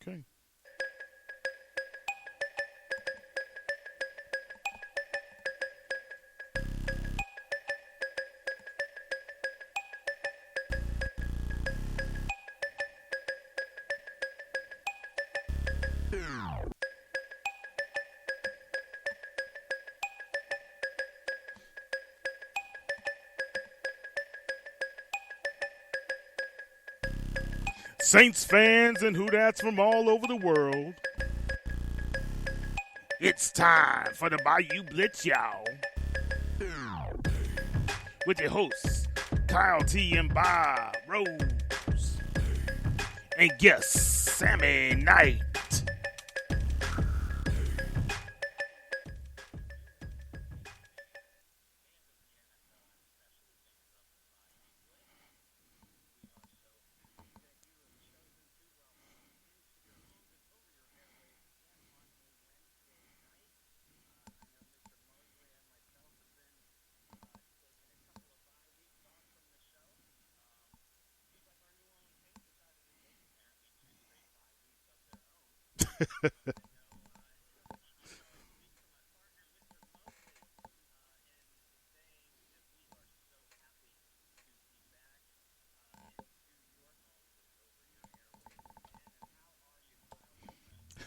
Okay. Saints fans and who that's from all over the world. It's time for the Bayou Blitz, y'all. With your hosts, Kyle T and Bob Rose. And guest Sammy Knight.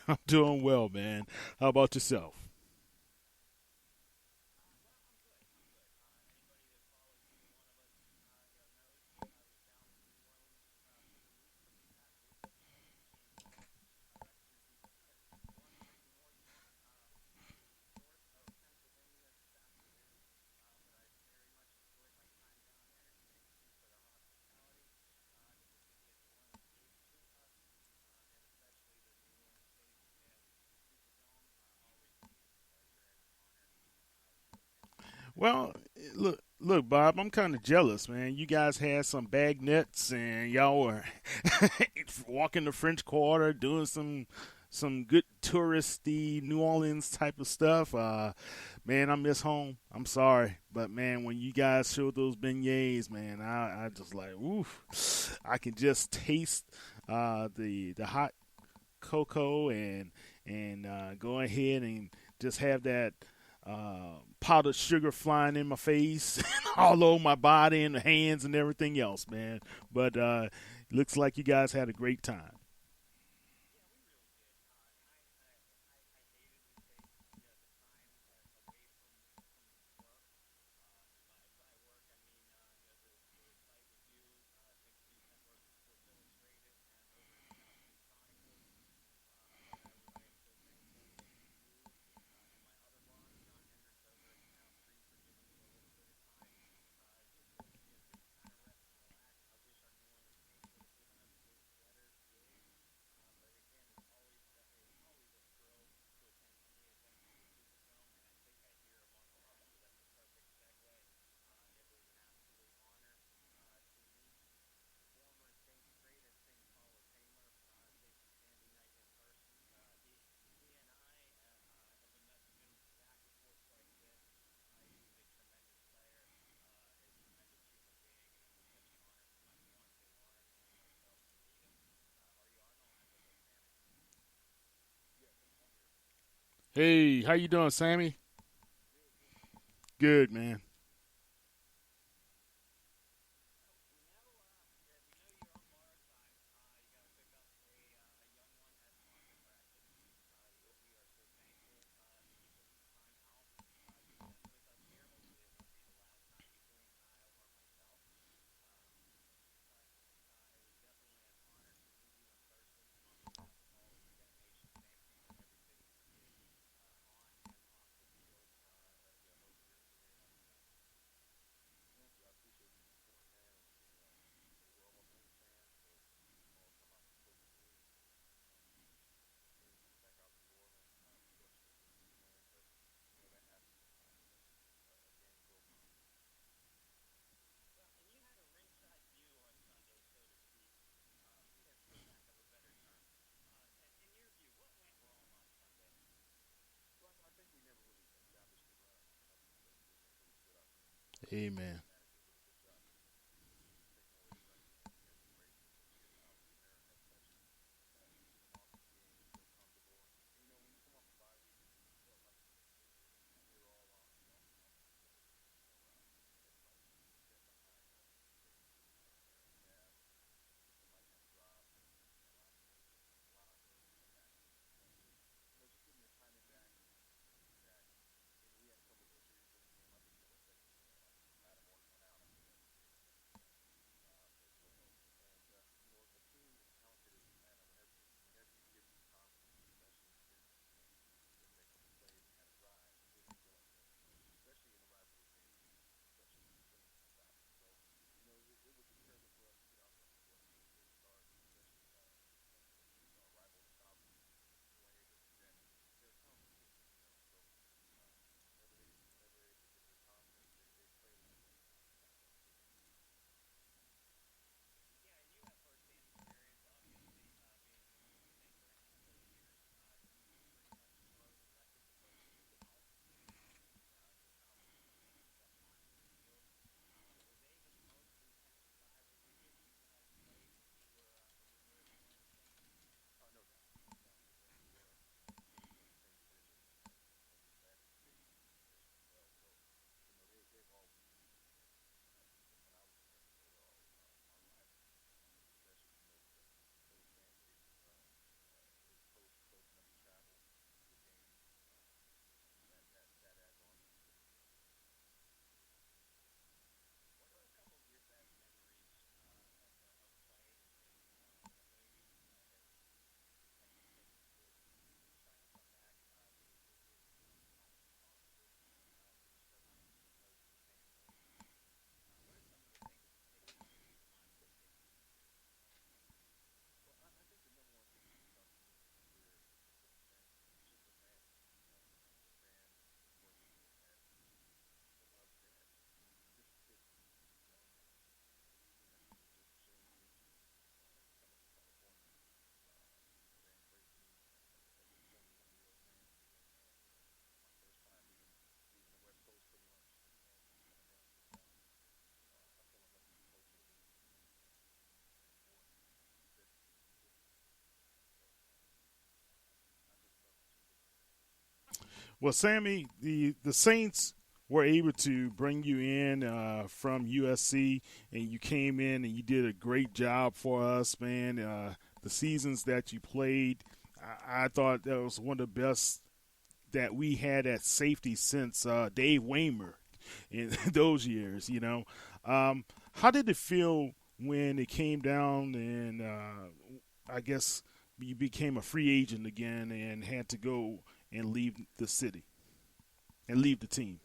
I'm doing well, man. How about yourself? Well, look, Bob. I'm kind of jealous, man. You guys had some bag nets, and y'all were walking the French Quarter, doing some good touristy New Orleans type of stuff. Man, I miss home. I'm sorry, but man, when you guys showed those beignets, man, I just like, oof. I can just taste the hot cocoa and go ahead and just have that powdered sugar flying in my face, all over my body and the hands and everything else, man. But looks like you guys had a great time. Hey, how you doing, Sammy? Good, man. Amen. Well, Sammy, the Saints were able to bring you in from USC, and you came in and you did a great job for us, man. The seasons that you played, I thought that was one of the best that we had at safety since Dave Waymer in those years. How did it feel when it came down and I guess you became a free agent again and had to go and leave the city and leave the team?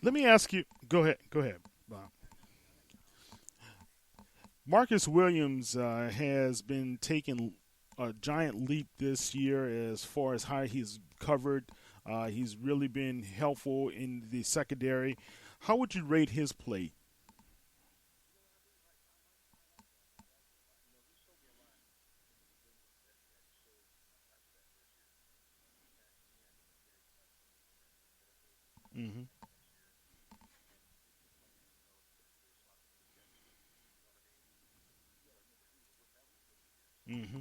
Let me ask you. Go ahead. Go ahead, Bob. Marcus Williams has been taking a giant leap this year as far as how he's covered. He's really been helpful in the secondary. How would you rate his play? Hmm. Mm-hmm.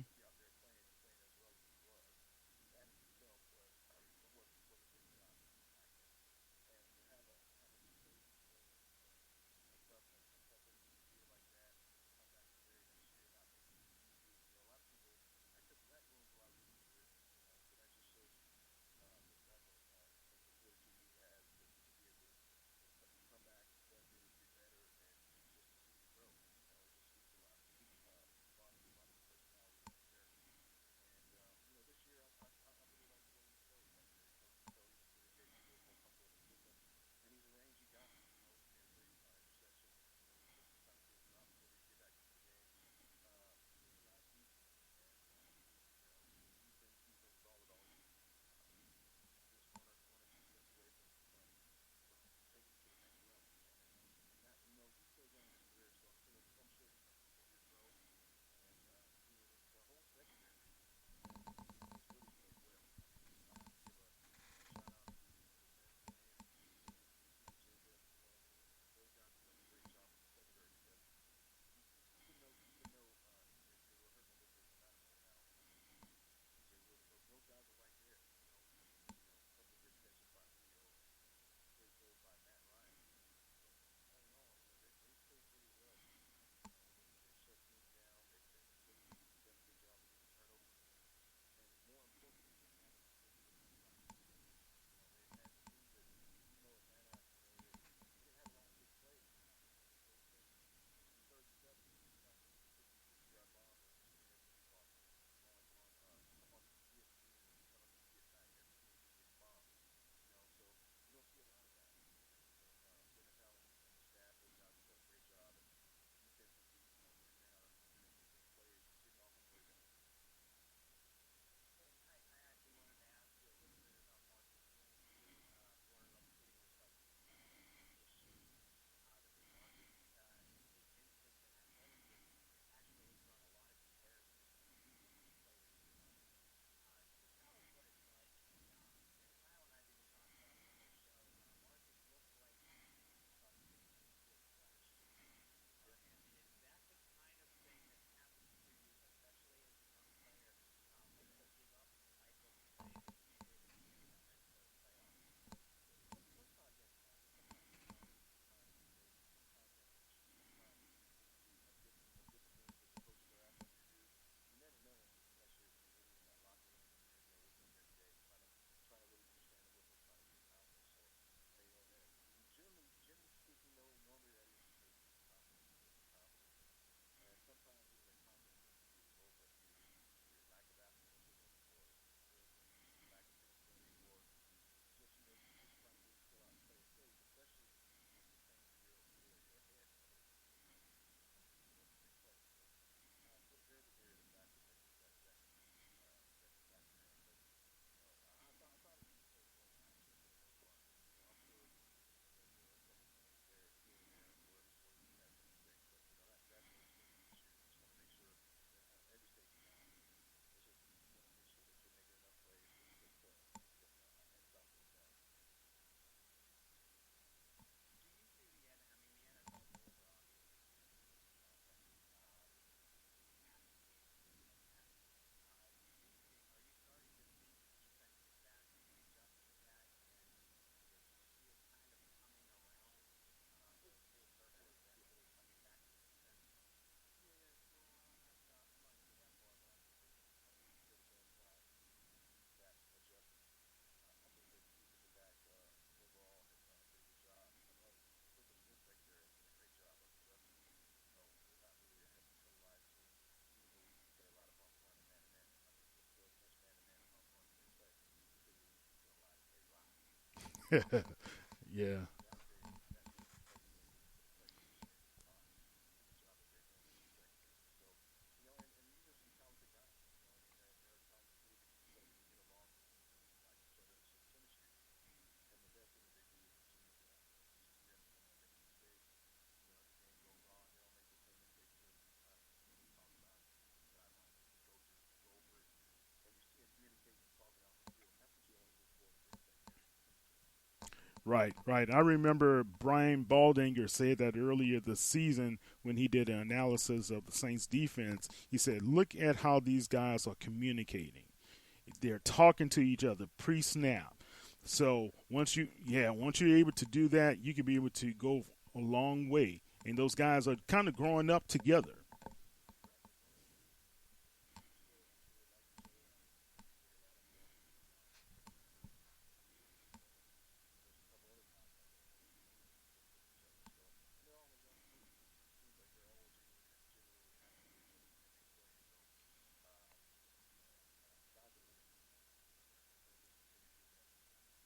Yeah. Right, right. I remember Brian Baldinger said that earlier this season when he did an analysis of the Saints defense. He said, "Look at how these guys are communicating. They're talking to each other pre-snap. So once you're able to do that, you can be able to go a long way. And those guys are kind of growing up together."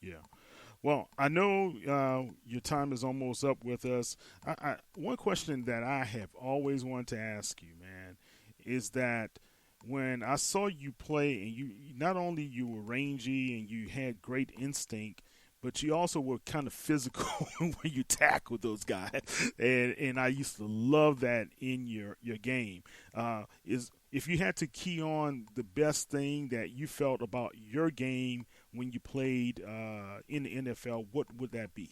Yeah. Well, I know your time is almost up with us. One question that I have always wanted to ask you, man, is that when I saw you play, and you not only you were rangy and you had great instinct, but you also were kind of physical when you tackled those guys, and I used to love that in your game. Is if you had to key on the best thing that you felt about your game when you played in the NFL, what would that be?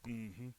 Hmm.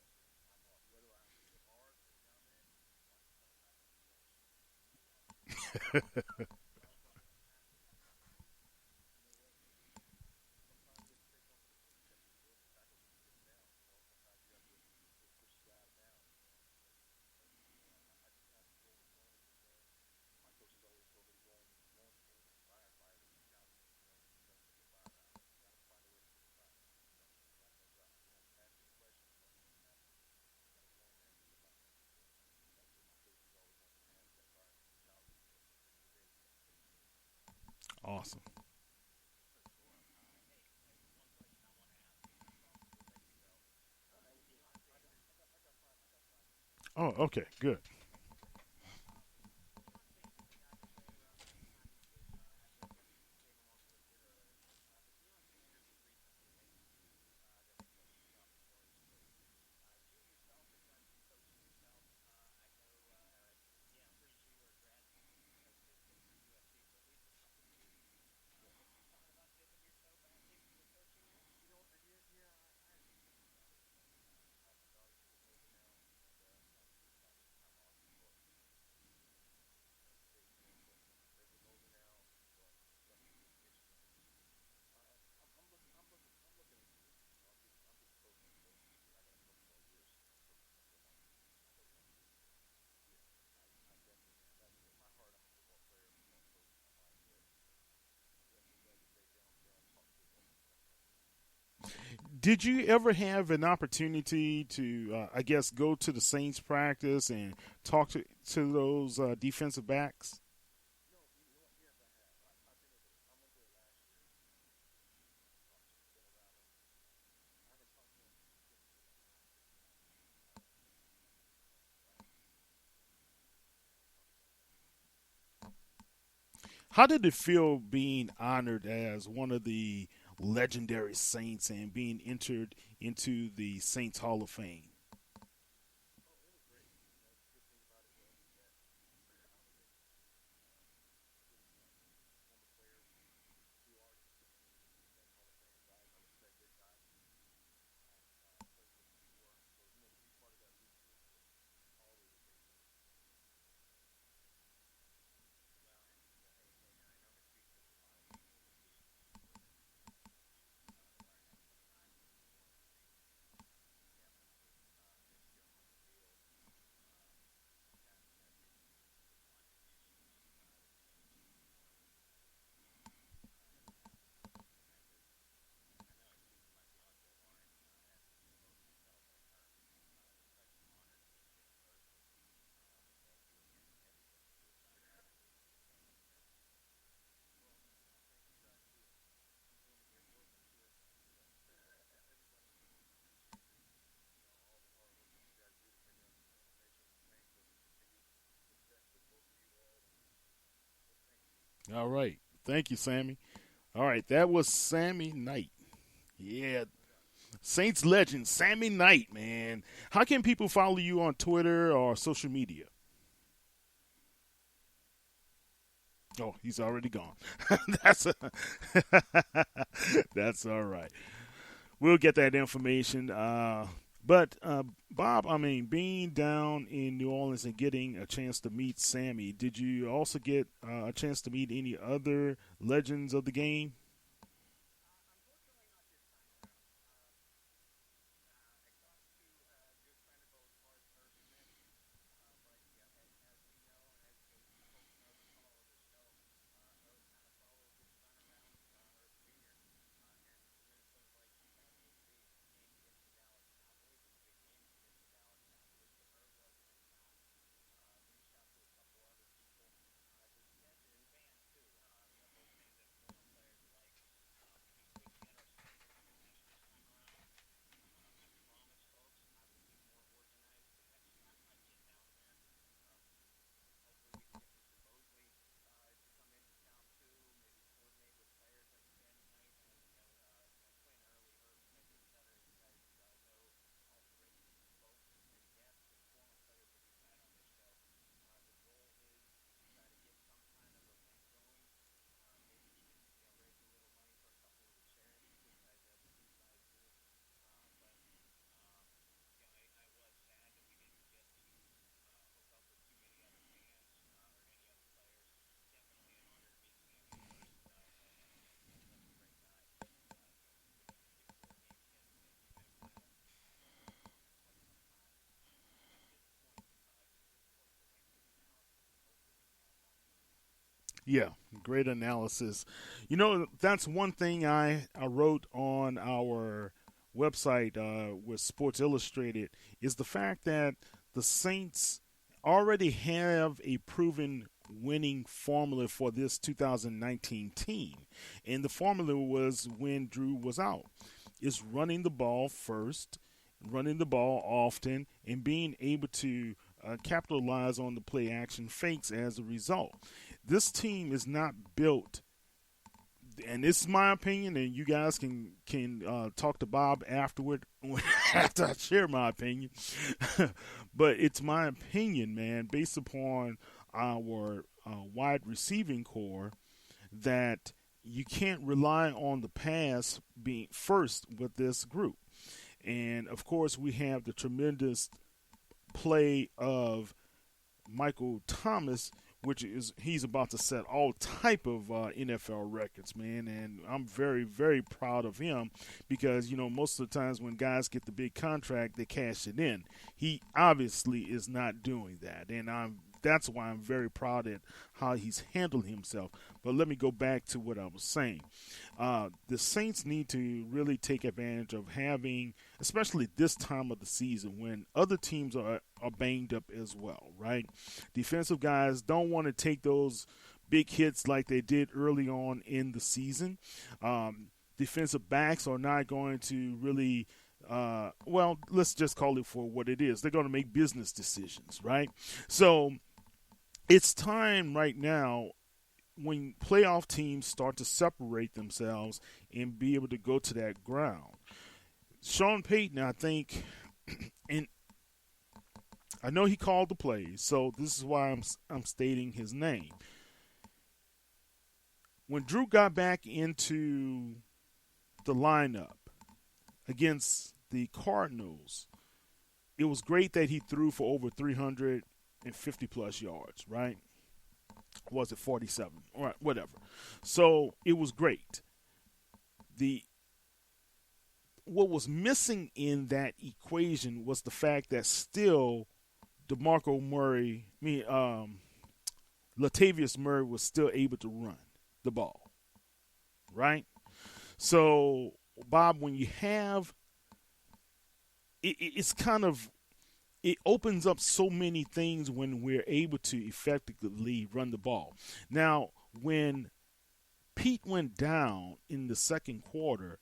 Awesome. Oh, okay, good. Did you ever have an opportunity to, I guess, go to the Saints practice and talk to those defensive backs? How did it feel being honored as one of the legendary Saints and being entered into the Saints Hall of Fame? All right. Thank you, Sammy. All right, that was Sammy Knight. Yeah, Saints legend, Sammy Knight, man. How can people follow you on Twitter or social media? Oh, he's already gone. that's a, that's all right. We'll get that information. But Bob, I mean, being down in New Orleans and getting a chance to meet Sammy, did you also get a chance to meet any other legends of the game? Yeah, great analysis. You know, that's one thing I wrote on our website with Sports Illustrated is the fact that the Saints already have a proven winning formula for this 2019 team. And the formula was when Drew was out. Is running the ball first, running the ball often, and being able to capitalize on the play action fakes as a result. This team is not built, and this is my opinion, and you guys can talk to Bob afterward after I share my opinion. But it's my opinion, man, based upon our wide receiving core, that you can't rely on the pass being first with this group. And of course, we have the tremendous play of Michael Thomas, which is he's about to set all type of NFL records, man, and I'm very very proud of him because you know most of the times when guys get the big contract, they cash it in. He obviously is not doing that, and that's why I'm very proud at how he's handled himself. But let me go back to what I was saying. The Saints need to really take advantage of having, especially this time of the season when other teams are banged up as well, right? Defensive guys don't want to take those big hits like they did early on in the season. Defensive backs are not going to really well, let's just call it for what it is. They're going to make business decisions, right? So it's time right now when playoff teams start to separate themselves and be able to go to that ground. Sean Payton, I think, and I know he called the plays, so this is why I'm stating his name. When Drew got back into the lineup against the Cardinals, it was great that he threw for over 350 plus yards, right? Was it 47? All right, whatever. So it was great. The What was missing in that equation was the fact that still DeMarco Murray, Latavius Murray was still able to run the ball, right? So Bob, when you have it's kind of it opens up so many things when we're able to effectively run the ball. Now, when Pete went down in the second quarter,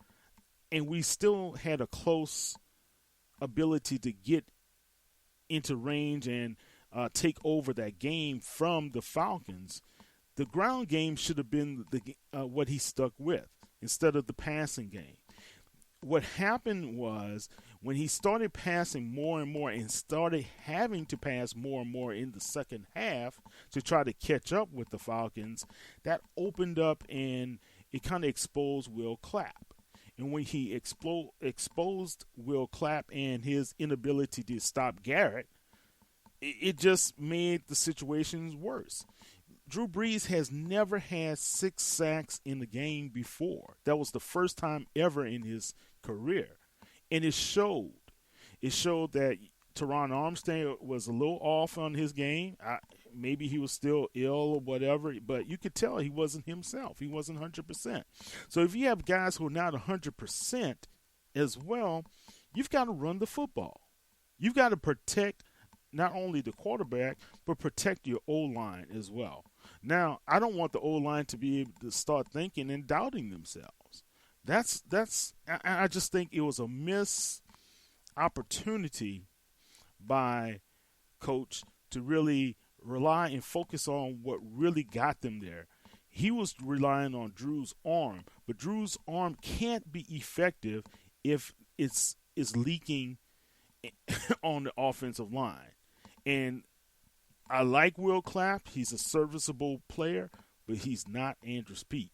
and we still had a close ability to get into range and take over that game from the Falcons, The ground game should have been what he stuck with instead of the passing game. What happened was when he started passing more and more and started having to pass more and more in the second half to try to catch up with the Falcons, that opened up and it kind of exposed Will Clapp. And when he exposed Will Clapp and his inability to stop Garrett, it just made the situations worse. Drew Brees has never had 6 sacks in the game before. That was the first time ever in his career. And it showed. It showed that Teron Armstead was a little off on his game. Maybe he was still ill or whatever, but you could tell he wasn't himself. He wasn't 100%. So if you have guys who are not 100% as well, you've got to run the football. You've got to protect not only the quarterback, but protect your O-line as well. Now, I don't want the O-line to be able to start thinking and doubting themselves. I just think it was a missed opportunity by Coach to really rely and focus on what really got them there. He was relying on Drew's arm, but Drew's arm can't be effective if it's leaking on the offensive line. And I like Will Clapp. He's a serviceable player, but he's not Andrus Peat.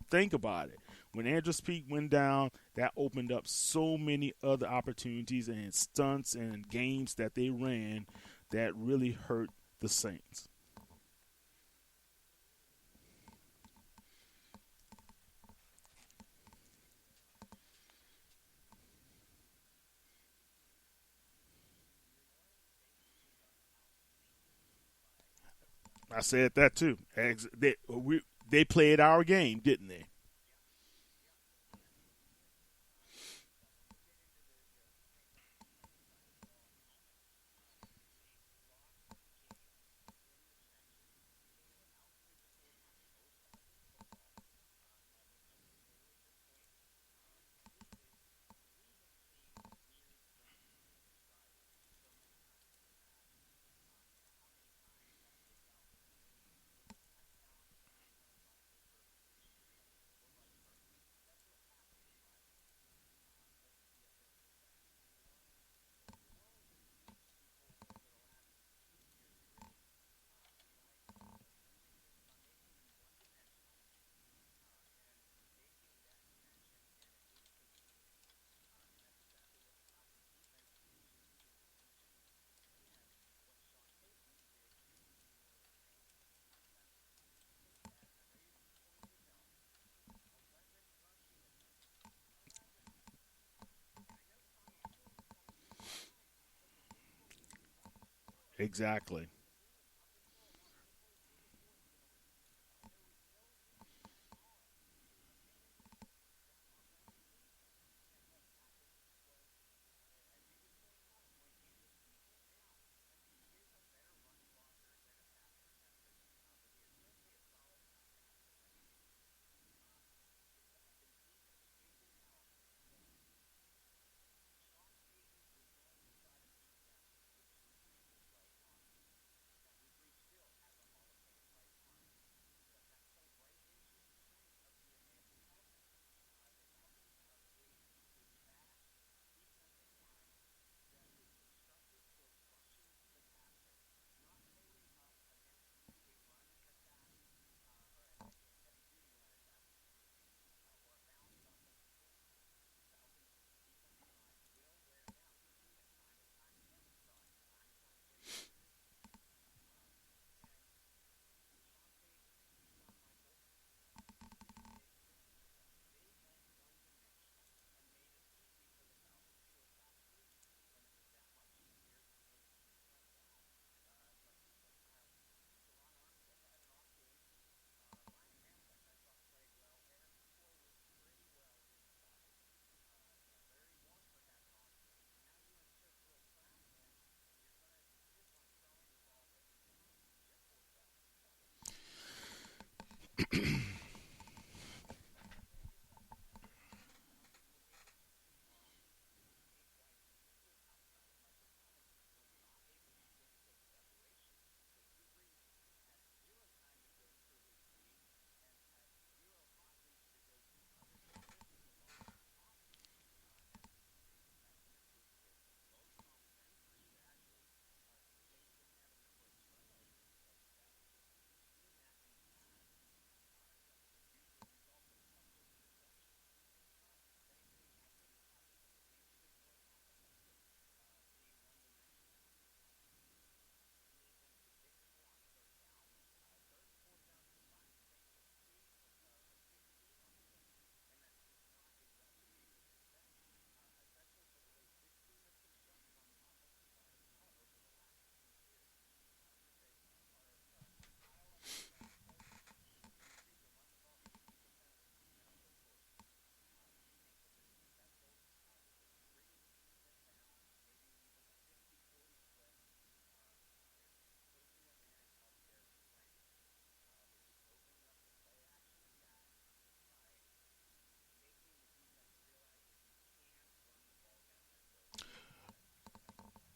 Think about it. When Andrus Peat went down, that opened up so many other opportunities and stunts and games that they ran that really hurt the Saints. I said that too. They played our game, didn't they? Exactly.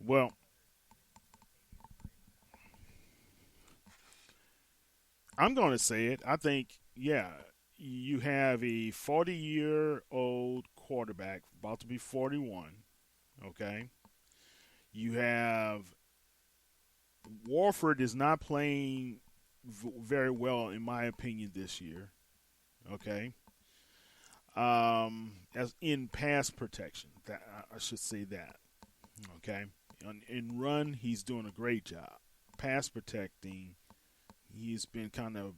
Well, I'm going to say it. I think, yeah, you have a 40-year-old quarterback about to be 41. Okay, you have Warford is not playing very well, in my opinion, this year. Okay, as in pass protection, that I should say that. Okay, in run, he's doing a great job. Pass protecting, he's been kind of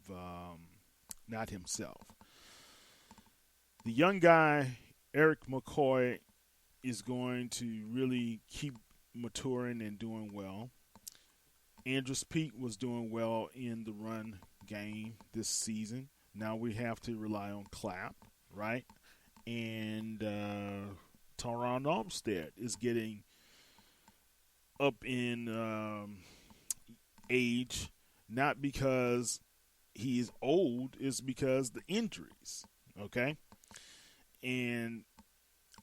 not himself. The young guy, Eric McCoy, is going to really keep maturing and doing well. Andrews Pete was doing well in the run game this season. Now we have to rely on Clapp, right? And Teron Armstead is getting up in age, not because he's old, it's because the injuries. Okay, and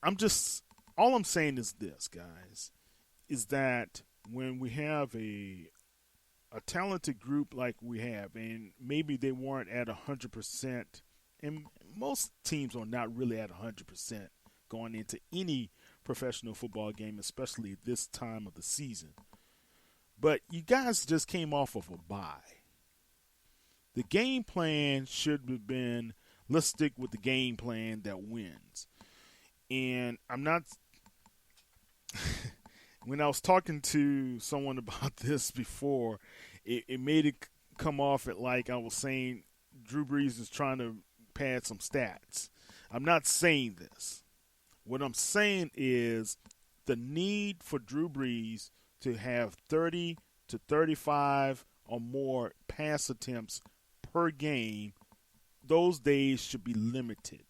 I'm just all I'm saying is this, guys, is that when we have a talented group like we have, and maybe they weren't at 100%, and most teams are not really at 100% going into any professional football game, especially this time of the season. But you guys just came off of a bye. The game plan should have been, let's stick with the game plan that wins. And I'm not when I was talking to someone about this before, it made it come off at like I was saying Drew Brees is trying to pad some stats. I'm not saying this. What I'm saying is the need for Drew Brees to have 30 to 35 or more pass attempts per game, those days should be limited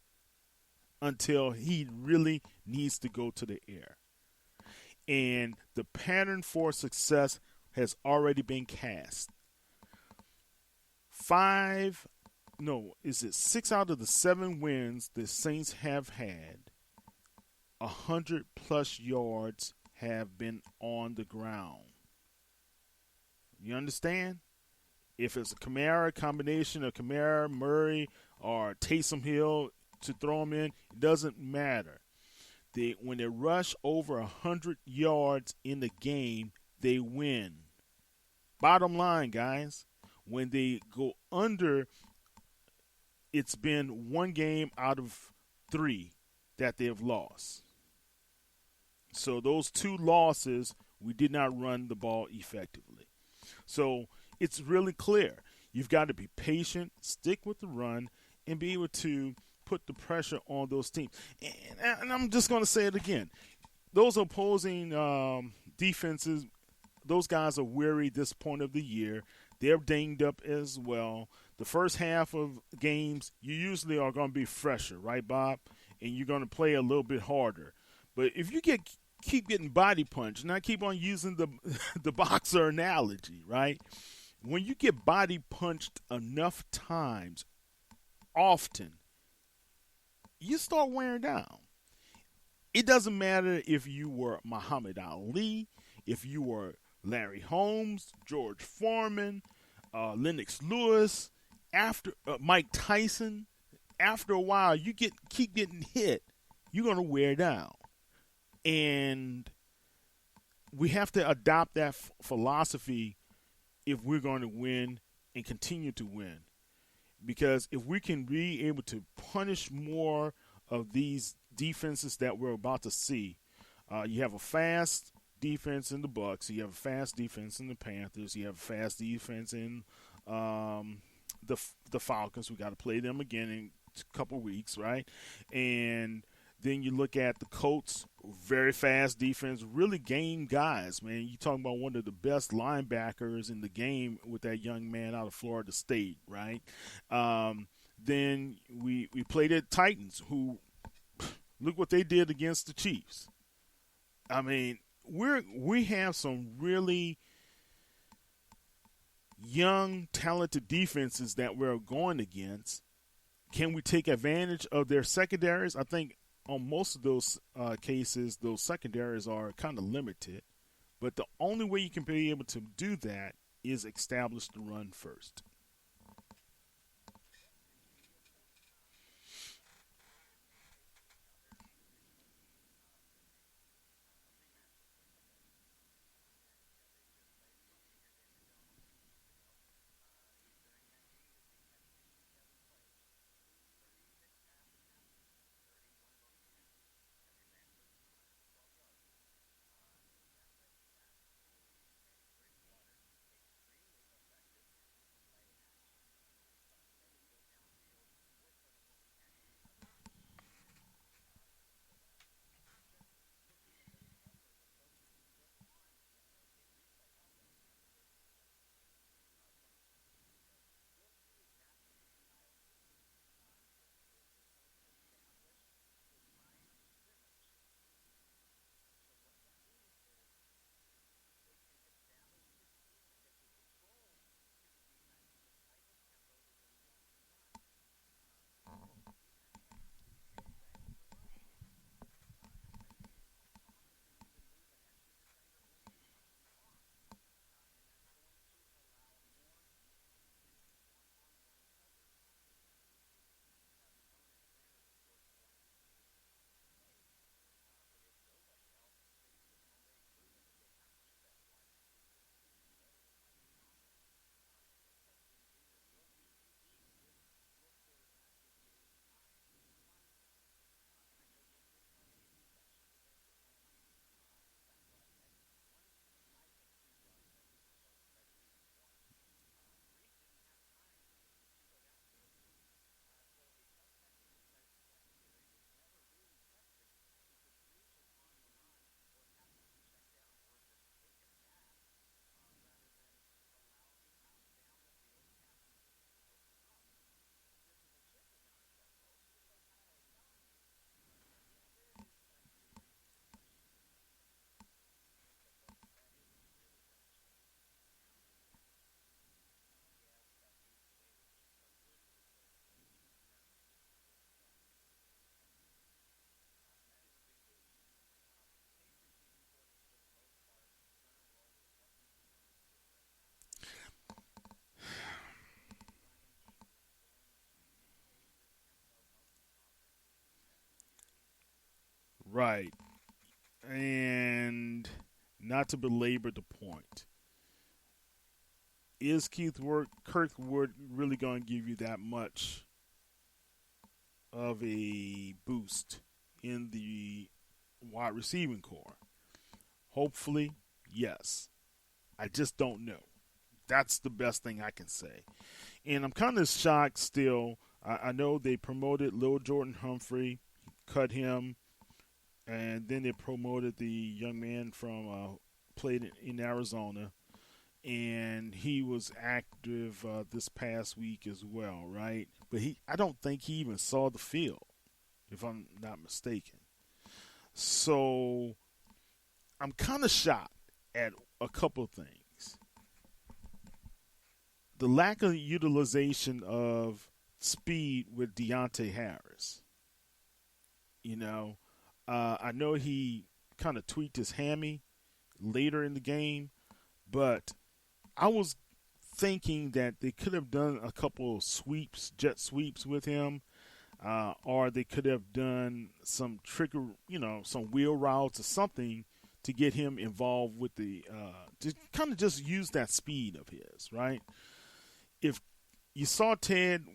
until he really needs to go to the air. And the pattern for success has already been cast. Six out of the 7 wins the Saints have had, 100+ yards have been on the ground. You understand? If it's a Kamara combination of Kamara, Murray, or Taysom Hill to throw them in, it doesn't matter. When they rush over 100 yards in the game, they win. Bottom line, guys, when they go under, it's been 1 game out of 3 that they have lost. So those 2 losses, we did not run the ball effectively. So it's really clear. You've got to be patient, stick with the run, and be able to put the pressure on those teams. And I'm just going to say it again. Those opposing defenses, those guys are weary this point of the year. They're dinged up as well. The first half of games, you usually are going to be fresher, right, Bob? And you're going to play a little bit harder. But if you keep getting body punched, and I keep on using the the boxer analogy, right? When you get body punched enough times, often, you start wearing down. It doesn't matter if you were Muhammad Ali, if you were Larry Holmes, George Foreman, Lennox Lewis, after Mike Tyson. After a while, you keep getting hit, you're gonna wear down, and we have to adopt that philosophy if we're going to win and continue to win. Because if we can be able to punish more of these defenses that we're about to see, you have a fast defense in the Bucs, you have a fast defense in the Panthers, you have a fast defense in the Falcons. We got to play them again in a couple weeks, right? And then you look at the Colts, very fast defense, really game guys, man. You talking about one of the best linebackers in the game with that young man out of Florida State, right? Then we played at Titans, who look what they did against the Chiefs. I mean, we have some really young, talented defenses that we're going against. Can we take advantage of their secondaries? I think on most of those cases, those secondaries are kind of limited. But the only way you can be able to do that is establish the run first. Right. And not to belabor the point, is Kirkwood really going to give you that much of a boost in the wide receiving core? Hopefully, yes. I just don't know. That's the best thing I can say. And I'm kind of shocked still. I know they promoted Lil Jordan Humphrey, cut him, and then they promoted the young man from played in Arizona, and he was active this past week as well, right? But I don't think he even saw the field, if I'm not mistaken. So I'm kind of shocked at a couple of things. The lack of utilization of speed with Deontay Harris. You know, I know he kind of tweaked his hammy later in the game, but I was thinking that they could have done a couple of sweeps, jet sweeps with him, or they could have done some trigger, some wheel routes or something to get him involved with to kind of just use that speed of his, right? If you saw Ted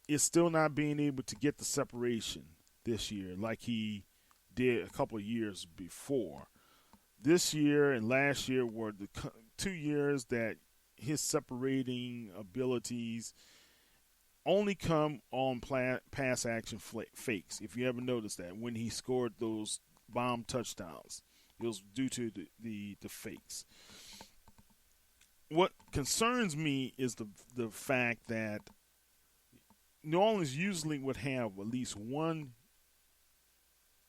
is still not being able to get the separation this year like he did a couple of years before. This year and last year were the 2 years that his separating abilities only come on pass action fakes. If you ever noticed that when he scored those bomb touchdowns, it was due to the fakes. What concerns me is the fact that New Orleans usually would have at least one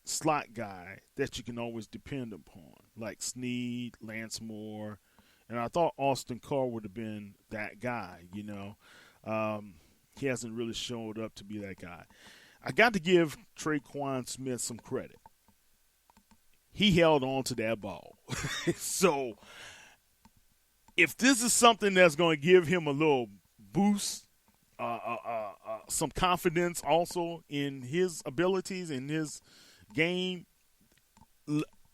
slot guy that you can always depend upon, like Snead, Lance Moore, and I thought Austin Carr would have been that guy. He hasn't really showed up to be that guy. I got to give Traquan Smith some credit. he held on to that ball. So if this is something that's going to give him a little boost, some confidence also in his abilities in his game,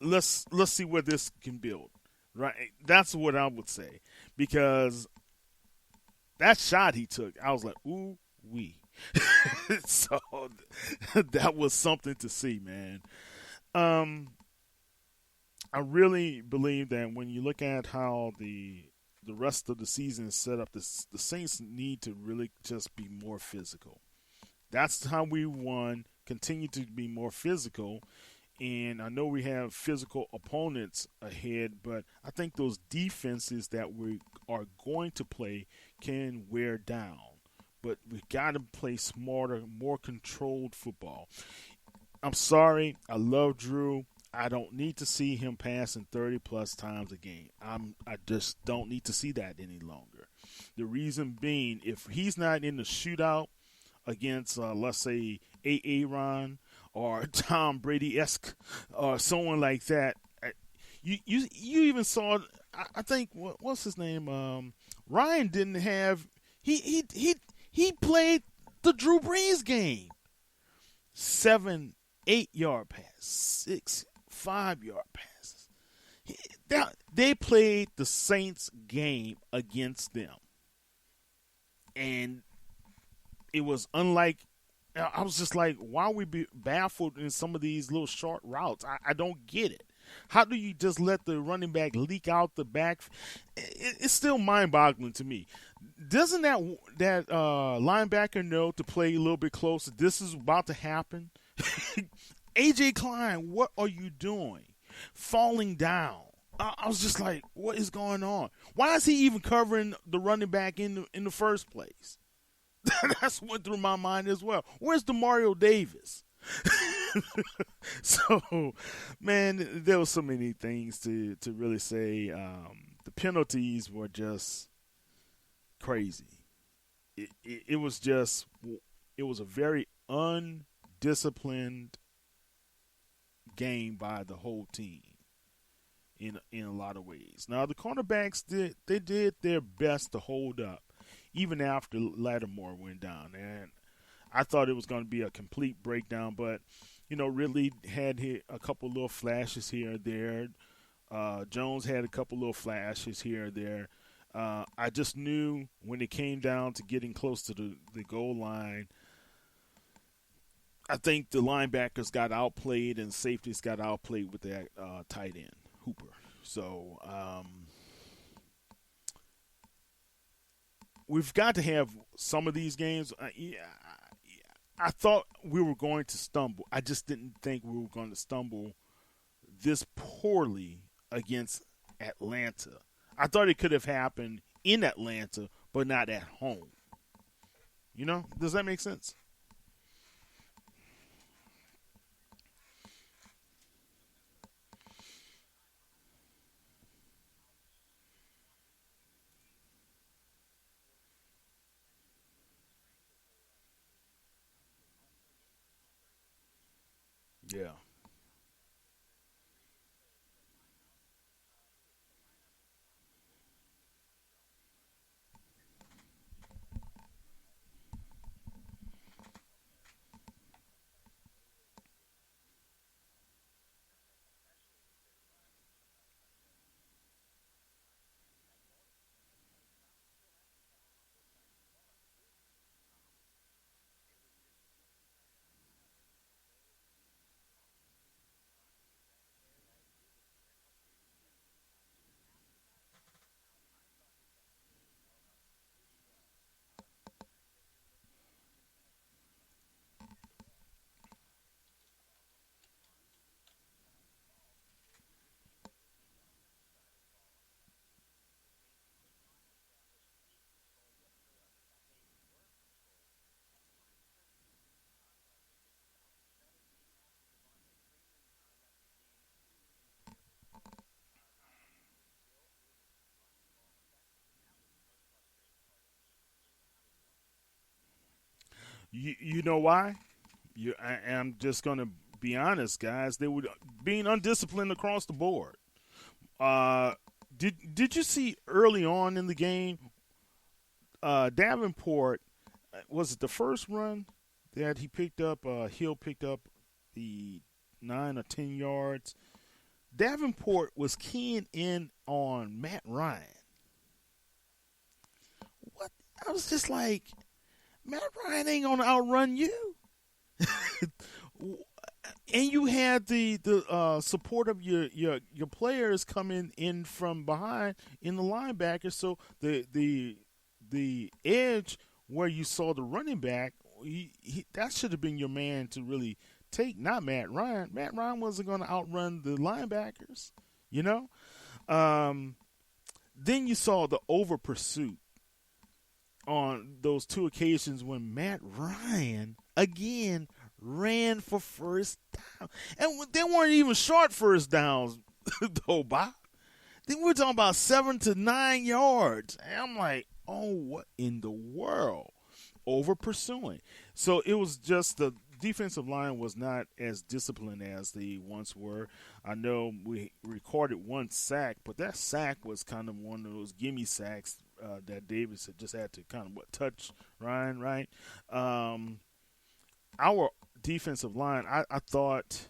let's see where this can build. Right, that's what I would say because that shot he took, I was like, ooh wee. So that was something to see, man. Um, I really believe that when you look at how the rest of the season is set up, the Saints need to really just be more physical. That's how we won. Continue to be more physical. And I know we have physical opponents ahead, but I think those defenses that we are going to play can wear down. But we got to play smarter, more controlled football. I'm sorry. I love Drew. I don't need to see him passing 30 plus times a game. I just don't need to see that any longer. The reason being, if he's not in the shootout against, let's say, Aaron or Tom Brady esque or someone like that, you even saw. I think what's his name? Ryan didn't have. He played the Drew Brees game. 7, 8 yard pass, 6, 5 yard passes. They played the Saints game against them, and it was unlike. I was just like, why are we be baffled in some of these little short routes? I don't get it. How do you just let the running back leak out the back? It's still mind-boggling to me. Doesn't that linebacker know to play a little bit closer? This is about to happen. AJ Klein, what are you doing? Falling down. I was just like, what is going on? Why is he even covering the running back in the first place? That's what through my mind as well. Where's Demario Davis? So, man, there were so many things to really say. The penalties were just crazy. It was just, it was a very undisciplined game by the whole team in a lot of ways. Now the cornerbacks did their best to hold up even after Lattimore went down, and I thought it was going to be a complete breakdown, but really had a couple little flashes here or there. Jones had a couple little flashes here or there. I just knew when it came down to getting close to the goal line, I think the linebackers got outplayed and safeties got outplayed with that tight end, Hooper. So we've got to have some of these games. I thought we were going to stumble. I just didn't think we were going to stumble this poorly against Atlanta. I thought it could have happened in Atlanta, but not at home. Does that make sense? Yeah. You know why? I'm just going to be honest, guys, they were being undisciplined across the board. Uh, did you see early on in the game, Davenport, was it the first run that he picked up? Hill picked up the 9 or 10 yards. Davenport was keying in on Matt Ryan. What? I was just like, Matt Ryan ain't gonna outrun you. And you had the support of your players coming in from behind in the linebackers. So the edge where you saw the running back, that should have been your man to really take, not Matt Ryan. Matt Ryan wasn't going to outrun the linebackers, you know. Then you saw the over pursuit on those two occasions when Matt Ryan again ran for first down. And they weren't even short first downs, though, Bob. Then we're talking about 7 to 9 yards. And I'm like, oh, what in the world? Over pursuing. So it was just the defensive line was not as disciplined as they once were. I know we recorded one sack, but that sack was kind of one of those gimme sacks that Davis had just had to kind of touch Ryan, right? Our defensive line, I thought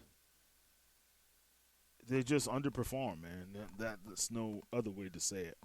they just underperformed, man. That's no other way to say it.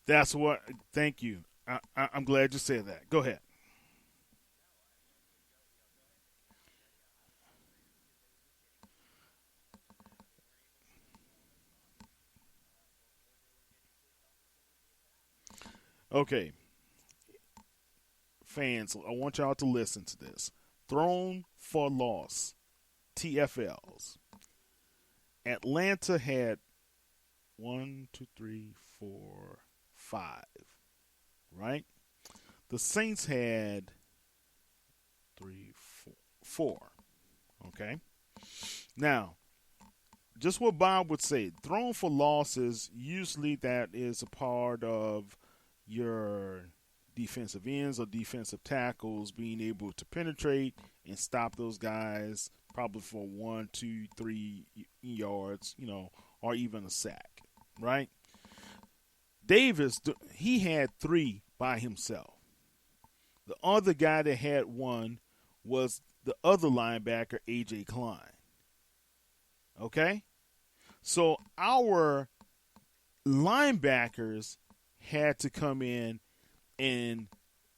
That's what. Thank you. I'm glad you said that. Go ahead. Okay, fans, I want y'all to listen to this. Thrown for loss, TFLs. Atlanta had one, two, three, four, five. Right. The Saints had three, four. Okay. Now, just what Bob would say, thrown for losses, usually that is a part of your defensive ends or defensive tackles being able to penetrate and stop those guys probably for 1, 2, 3 yards, or even a sack, right? Davis, he had three by himself. The other guy that had one was the other linebacker, A.J. Klein. Okay? So our linebackers had to come in and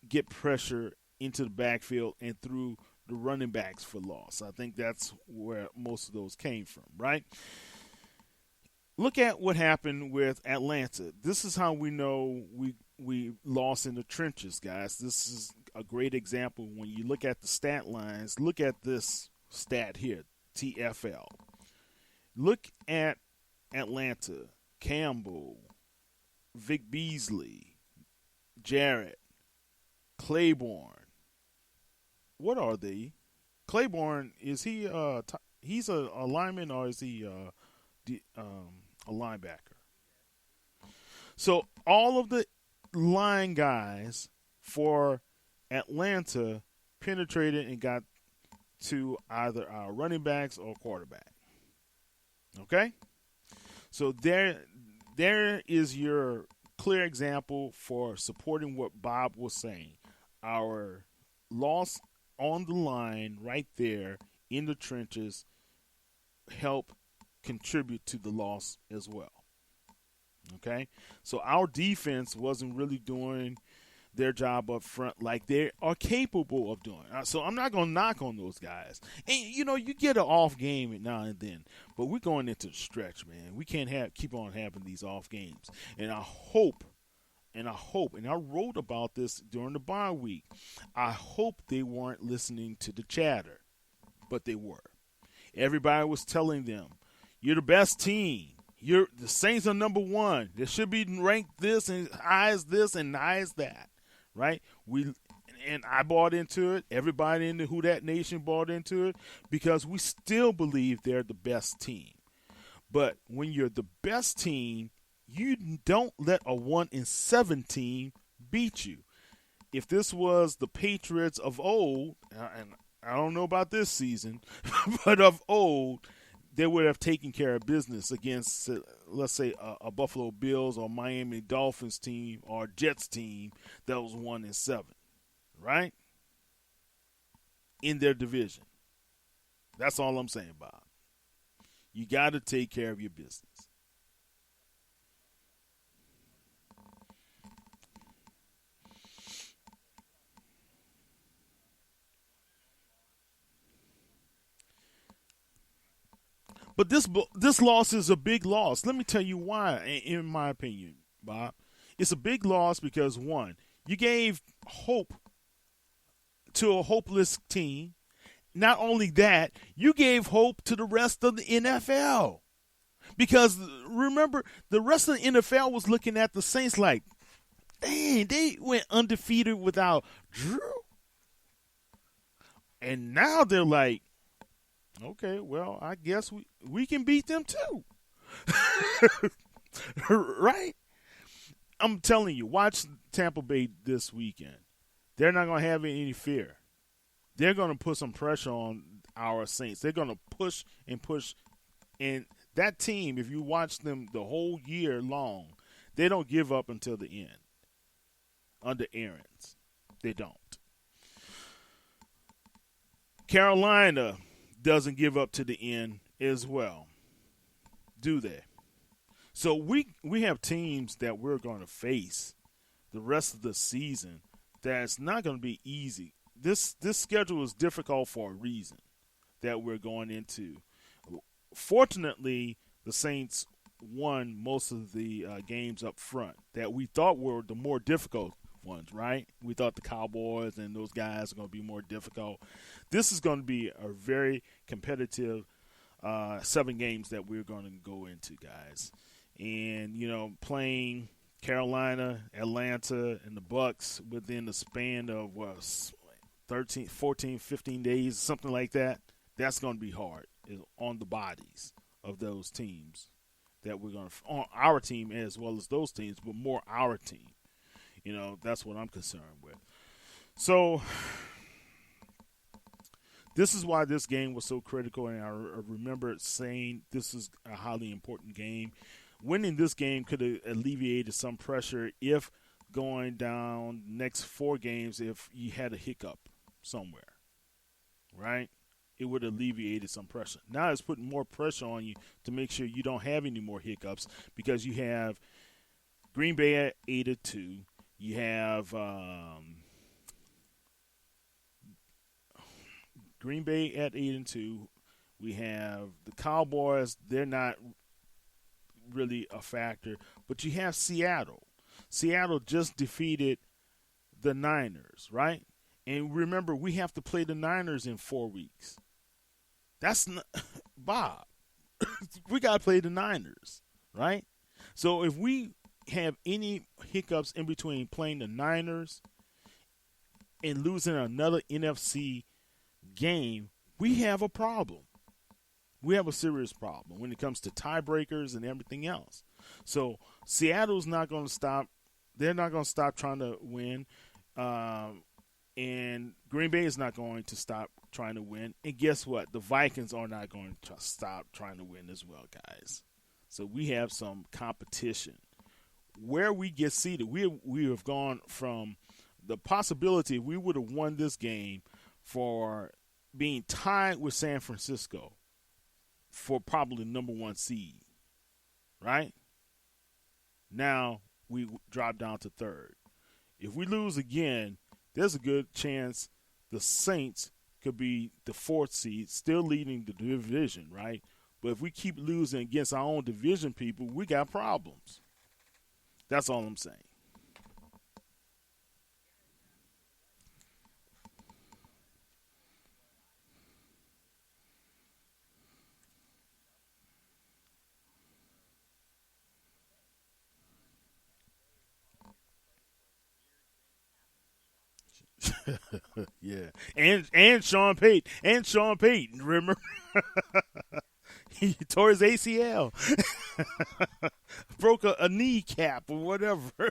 get pressure into the backfield and through the running backs for loss. I think that's where most of those came from, right? Look at what happened with Atlanta. This is how we know we lost in the trenches, guys. This is a great example. When you look at the stat lines, look at this stat here. TFL. Look at Atlanta, Campbell, Vic Beasley, Jarrett, Claiborne. What are they? Claiborne, is he he's a lineman, or is he a linebacker? So all of the line guys for Atlanta penetrated and got to either our running backs or quarterback. Okay? So there is your clear example for supporting what Bob was saying. Our loss on the line right there in the trenches help contribute to the loss as well. Okay? So our defense wasn't really doing their job up front like they are capable of doing. So I'm not going to knock on those guys. And, you get an off game now and then, but we're going into the stretch, man. We can't keep on having these off games. And I hope, and I wrote about this during the bye week, I hope they weren't listening to the chatter, but they were. Everybody was telling them, you're the best team. The Saints are number one. They should be ranked this and high as this and high as that. Right? And I bought into it. Everybody in the Who Dat Nation bought into it because we still believe they're the best team. But when you're the best team, you don't let a 1-7 team beat you. If this was the Patriots of old, and I don't know about this season, but of old, they would have taken care of business against, let's say, a Buffalo Bills or Miami Dolphins team or Jets team that was 1-7, right? In their division. That's all I'm saying, Bob. You got to take care of your business. But this loss is a big loss. Let me tell you why, in my opinion, Bob. It's a big loss because, one, you gave hope to a hopeless team. Not only that, you gave hope to the rest of the NFL. Because, remember, the rest of the NFL was looking at the Saints like, dang, they went undefeated without Drew. And now they're like, okay, well, I guess we can beat them too. Right? I'm telling you, watch Tampa Bay this weekend. They're not going to have any fear. They're going to put some pressure on our Saints. They're going to push and push. And that team, if you watch them the whole year long, they don't give up until the end. Under Arians. They don't. Carolina doesn't give up to the end as well, do they? So we have teams that we're going to face the rest of the season that's not going to be easy. This schedule is difficult for a reason that we're going into. Fortunately, the Saints won most of the games up front that we thought were the more difficult ones, right? We thought the Cowboys and those guys are going to be more difficult. This is going to be a very competitive 7 games that we're going to go into, guys. And, playing Carolina, Atlanta, and the Bucs within the span of 13, 14, 15 days, something like that, that's going to be hard on the bodies of those teams that we're going to – on our team as well as those teams, but more our team. That's what I'm concerned with. So this is why this game was so critical, and I remember saying this is a highly important game. Winning this game could have alleviated some pressure if going down next 4 games if you had a hiccup somewhere, right? It would have alleviated some pressure. Now it's putting more pressure on you to make sure you don't have any more hiccups because you have Green Bay at 8-2. You have Green Bay at 8-2. We have the Cowboys. They're not really a factor. But you have Seattle. Seattle just defeated the Niners, right? And remember, we have to play the Niners in 4 weeks. That's not, Bob. We got to play the Niners, right? So if we have any hiccups in between playing the Niners and losing another NFC game, we have a problem. We have a serious problem when it comes to tiebreakers and everything else. So Seattle's not going to stop. They're not going to stop trying to win. And Green Bay is not going to stop trying to win. And guess what? The Vikings are not going to stop trying to win as well, guys. So we have some competition. Where we get seated, we have gone from the possibility we would have won this game for being tied with San Francisco for probably number one seed, right? Now we drop down to third. If we lose again, there's a good chance the Saints could be the fourth seed, still leading the division, right? But if we keep losing against our own division people, we got problems. That's all I'm saying. Yeah, and Sean Payton. Remember, he tore his ACL, broke a kneecap or whatever.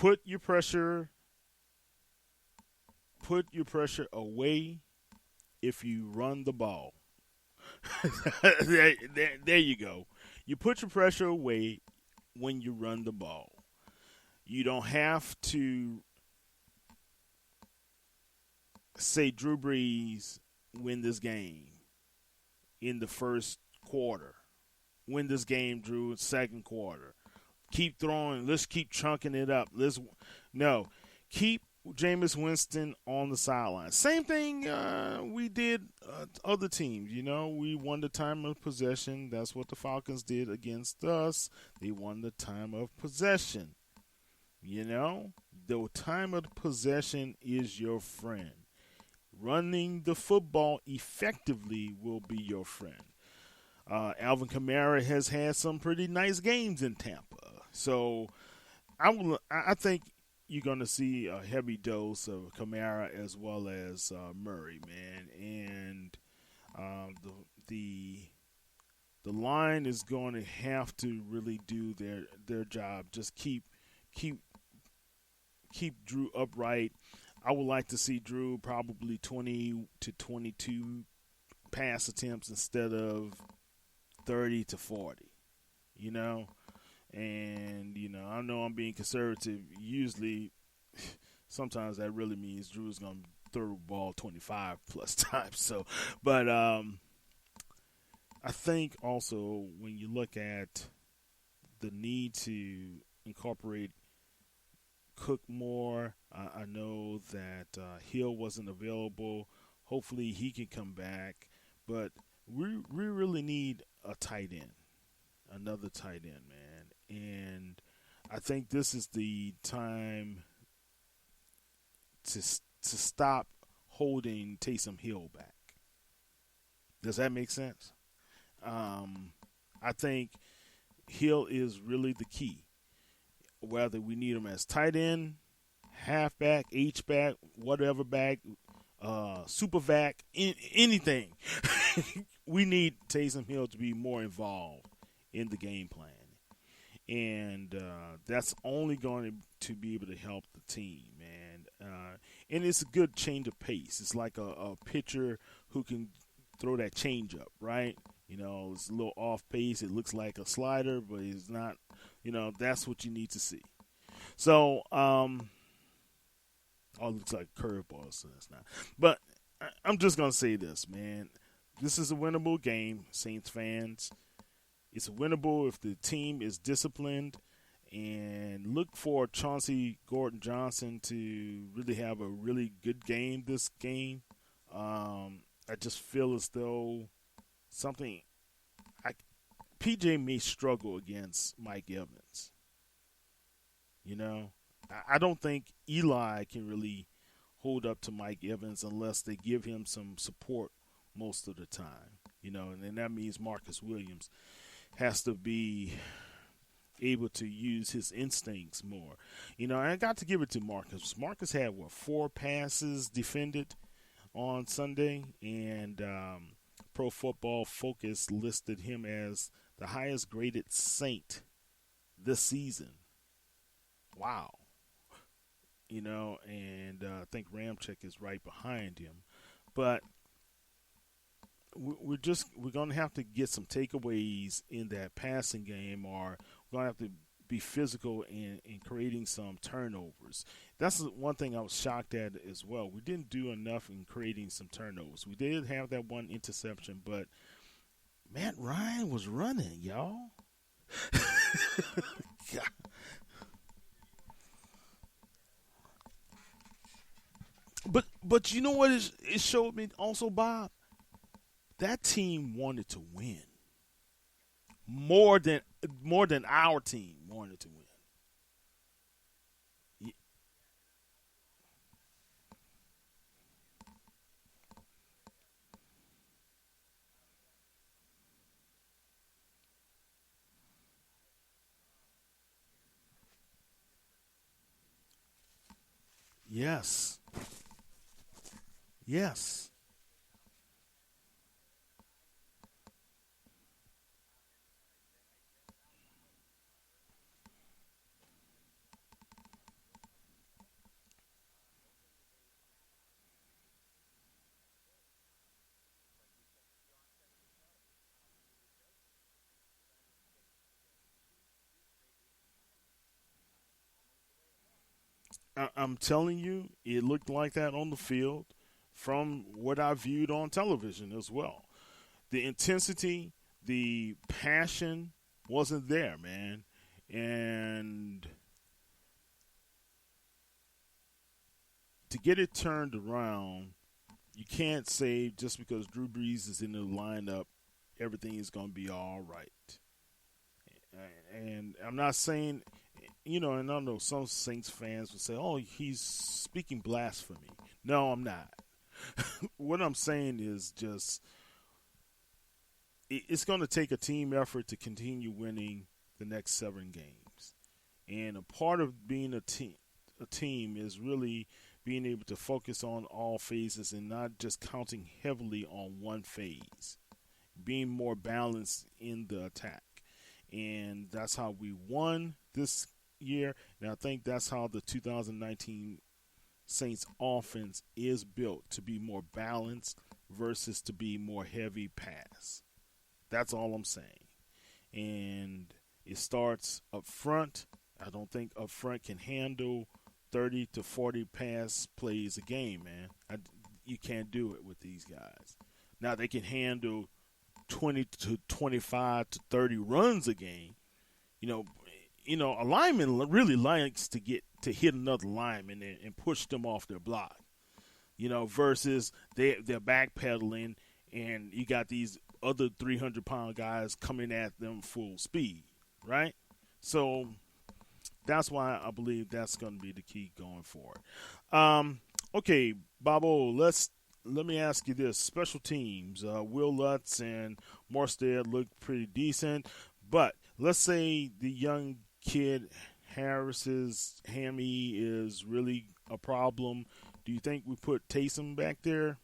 put your pressure put your pressure away if you run the ball. There you go. You put your pressure away when you run the ball. You don't have to say Drew Brees win this game in the first quarter. Win this game, Drew, second quarter. Keep throwing. Let's keep chunking it up. No. Keep Jameis Winston on the sideline. Same thing we did other teams. We won the time of possession. That's what the Falcons did against us. They won the time of possession. The time of possession is your friend. Running the football effectively will be your friend. Alvin Kamara has had some pretty nice games in Tampa. So I think you're going to see a heavy dose of Kamara as well as Murray, man. And the line is going to have to really do their job. Just keep Drew upright. I would like to see Drew probably 20 to 22 pass attempts instead of 30 to 40. And I know I'm being conservative. Usually, sometimes that really means Drew's going to throw the ball 25 plus times. So, but I think also when you look at the need to incorporate Cook more, I know that Hill wasn't available. Hopefully he can come back. But we really need a tight end, another tight end, man. And I think this is the time to stop holding Taysom Hill back. Does that make sense? I think Hill is really the key. Whether we need him as tight end, halfback, H-back, whatever back, super vac, anything. We need Taysom Hill to be more involved in the game plan. And that's only going to be able to help the team, man. And it's a good change of pace. It's like a pitcher who can throw that change up, right? It's a little off pace. It looks like a slider, but it's not. That's what you need to see. So, it looks like a curveball, so it's not. But I'm just going to say this, man. This is a winnable game, Saints fans. It's winnable if the team is disciplined, and look for Chauncey Gordon-Johnson to really have a really good game this game. I just feel as though PJ may struggle against Mike Evans. I don't think Eli can really hold up to Mike Evans unless they give him some support most of the time. And then that means Marcus Williams has to be able to use his instincts more. I got to give it to Marcus. Marcus had, 4 passes defended on Sunday, and Pro Football Focus listed him as the highest graded Saint this season. Wow. And I think Ramczyk is right behind him. But we're going to have to get some takeaways in that passing game, or we're going to have to be physical in creating some turnovers. That's one thing I was shocked at as well. We didn't do enough in creating some turnovers. We did have that one interception, but Matt Ryan was running, y'all. But you know what it showed me also, Bob? That team wanted to win more than our team wanted to win. Yes. Yes. I'm telling you, it looked like that on the field from what I viewed on television as well. The intensity, the passion wasn't there, man. And to get it turned around, you can't say just because Drew Brees is in the lineup, everything is going to be all right. And I'm not saying, and I know some Saints fans would say, oh, he's speaking blasphemy. No, I'm not. What I'm saying is just it's going to take a team effort to continue winning the next 7 games. And a part of being a team is really being able to focus on all phases and not just counting heavily on one phase, being more balanced in the attack. And that's how we won this year. And I think that's how the 2019 Saints offense is built to be more balanced versus to be more heavy pass. That's all I'm saying. And it starts up front. I don't think up front can handle 30 to 40 pass plays a game, man. You can't do it with these guys. Now they can handle 20 to 25 to 30 runs a game. You know, a lineman really likes to get to hit another lineman and push them off their block. Versus they're backpedaling and you got these other 300-pound guys coming at them full speed, right? So that's why I believe that's going to be the key going forward. Okay, Bobo, let me ask you this: special teams, Will Lutz and Morstead look pretty decent, but let's say the young kid Harris's hammy is really a problem. Do you think we put Taysom back there?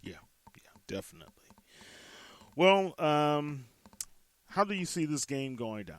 Yeah, yeah, definitely. Well, how do you see this game going down?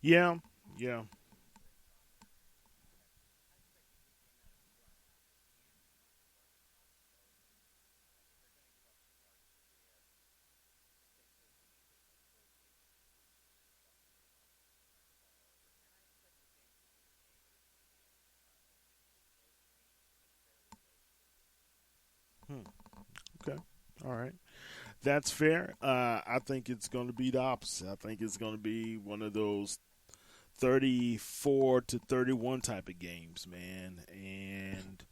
Yeah, yeah. Hmm. Okay. All right. That's fair. I think it's going to be the opposite. I think it's going to be one of those 34 to 31 type of games, man. And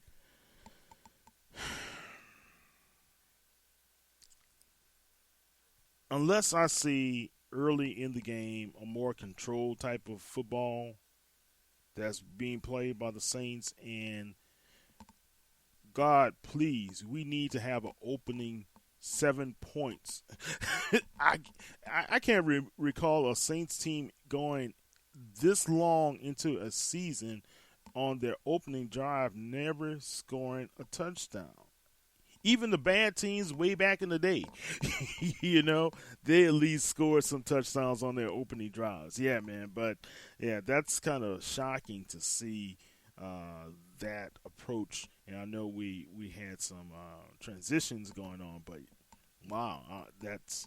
unless I see early in the game a more controlled type of football that's being played by the Saints, and God, please, we need to have an opening 7 points. I, I can't recall a Saints team going this long into a season on their opening drive, never scoring a touchdown. Even the bad teams way back in the day, you know, they at least scored some touchdowns on their opening drives. Yeah, man. But yeah, that's kind of shocking to see that approach. And I know we had some transitions going on, but wow, that's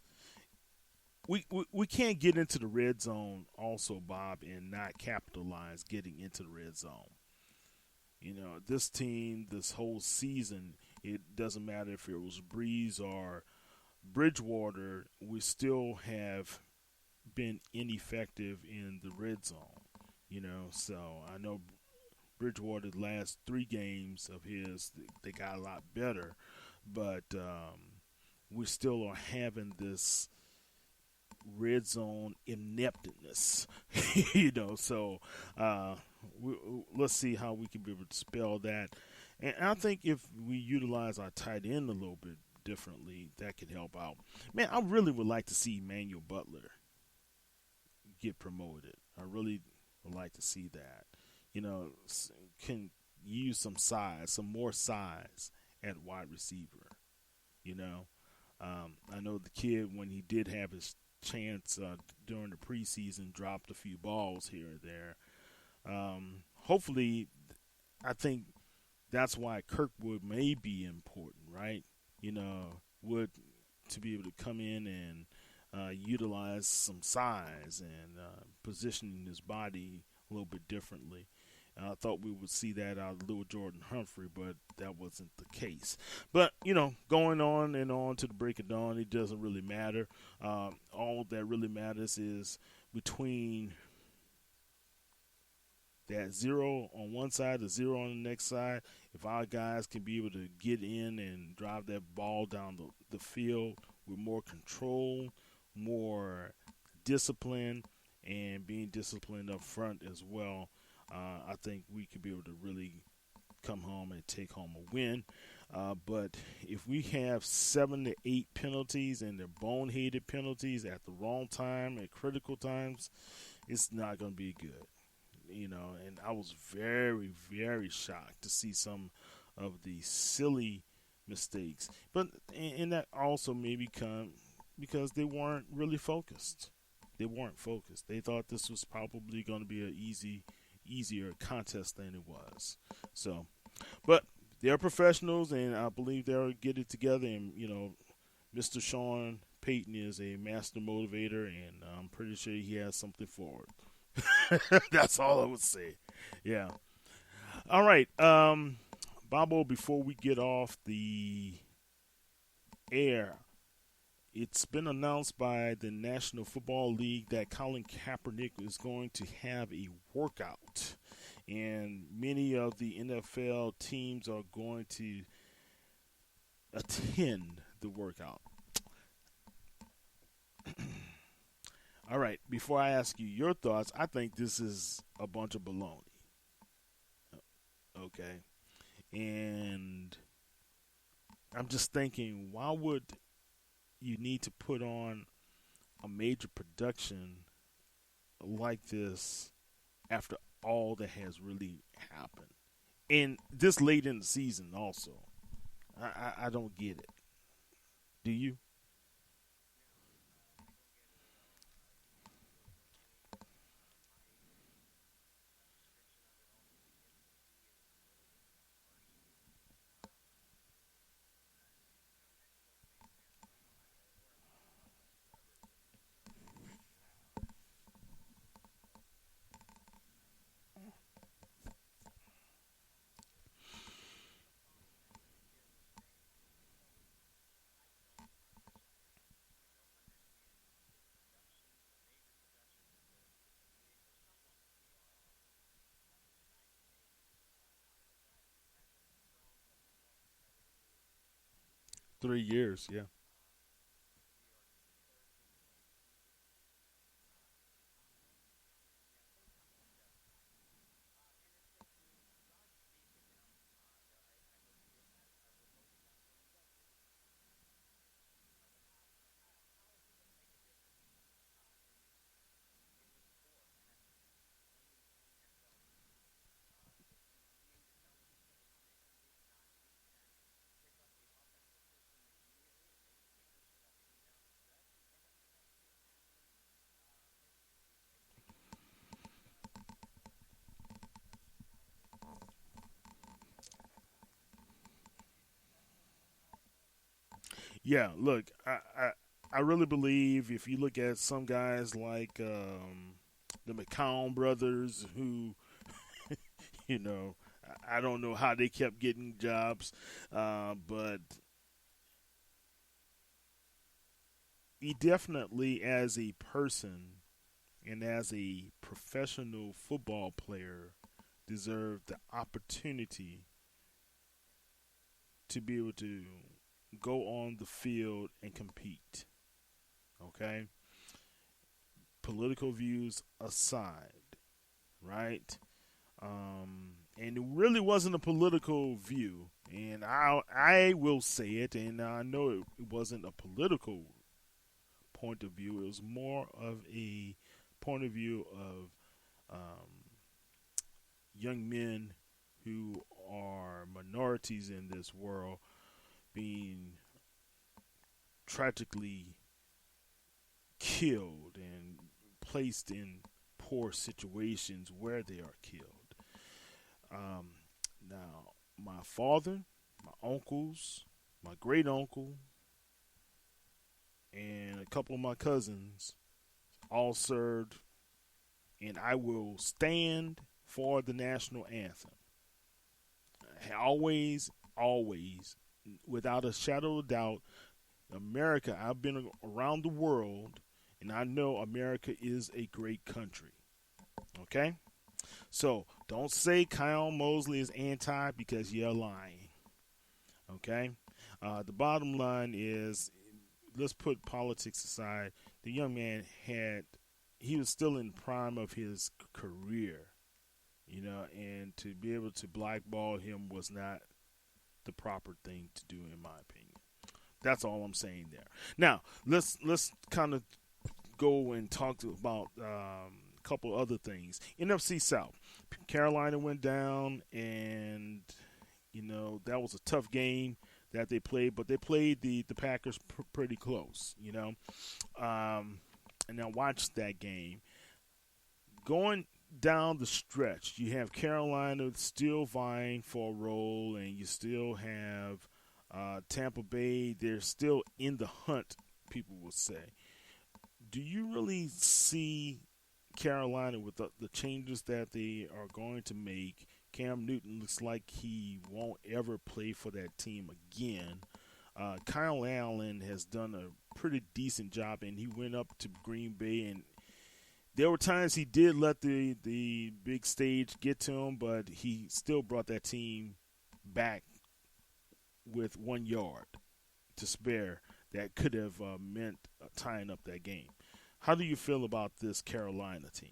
we can't get into the red zone also, Bob, and not capitalize getting into the red zone. You know, this team, this whole season, it doesn't matter if it was Breeze or Bridgewater, we still have been ineffective in the red zone. You know, so I know Bridgewater's last 3 games of his, they got a lot better, but we still are having this red zone ineptness, you know. So we, let's see how we can be able to spell that. And I think if we utilize our tight end a little bit differently, that could help out. Man, I really would like to see Emmanuel Butler get promoted. I really would like to see that. You know, can use some size, some more size at wide receiver. You know, I know the kid when he did have his chance during the preseason dropped a few balls here and there. Hopefully, I think that's why Kirkwood may be important, right? You know, would to be able to come in and utilize some size and positioning his body a little bit differently. I thought we would see that out of Lil Jordan Humphrey, but that wasn't the case. But, you know, going on and on to the break of dawn, it doesn't really matter. All that really matters is between that zero on one side, the zero on the next side. If our guys can be able to get in and drive that ball down the field with more control, more discipline, and being disciplined up front as well, I think we could be able to really come home and take home a win. But if we have 7 to 8 penalties and they're boneheaded penalties at the wrong time at critical times, it's not going to be good. You know, and I was very, very shocked to see some of the silly mistakes. But and that also maybe come because they weren't really focused. They weren't focused. They thought this was probably going to be an easier contest than it was. So, but they're professionals, and I believe they'll get it together. And you know, Mr. Sean Payton is a master motivator, and I'm pretty sure he has something for it. That's all I would say. Yeah. All right, Bobo. Before we get off the air, it's been announced by the National Football League that Colin Kaepernick is going to have a workout, and many of the NFL teams are going to attend the workout. All right, before I ask you your thoughts, I think this is a bunch of baloney. Okay, and I'm just thinking, why would you need to put on a major production like this after all that has really happened, and this late in the season also? I don't get it. Do you? 3 years. Yeah. Yeah. Look, I really believe if you look at some guys like the McCown brothers, who you know, I don't know how they kept getting jobs, but he definitely, as a person and as a professional football player, deserved the opportunity to be able to go on the field and compete. Okay, political views aside, right? And it really wasn't a political view, and I will say it, and I know it wasn't a political point of view. It was more of a point of view of young men who are minorities in this world being tragically killed and placed in poor situations where they are killed. Um, Now, my father, my uncles, my great uncle, and a couple of my cousins all served, and I will stand for the national anthem. Always, always, without a shadow of doubt, America, I've been around the world, and I know America is a great country. Okay? So don't say Kyle Mosley is anti because you're lying. Okay? The bottom line is, let's put politics aside. The young man he was still in the prime of his career, and to be able to blackball him was not the proper thing to do, in my opinion. That's all I'm saying there. Now, let's kind of go and about a couple other things. NFC South, Carolina went down, and that was a tough game that they played, but they played the Packers pretty close. And I watched that game. Going down the stretch, you have Carolina still vying for a role, and you still have Tampa Bay. They're still in the hunt, people will say. Do you really see Carolina with the changes that they are going to make? Cam Newton looks like he won't ever play for that team again. Kyle Allen has done a pretty decent job, and he went up to Green Bay, and there were times he did let the big stage get to him, but he still brought that team back with 1 yard to spare that could have meant tying up that game. How do you feel about this Carolina team?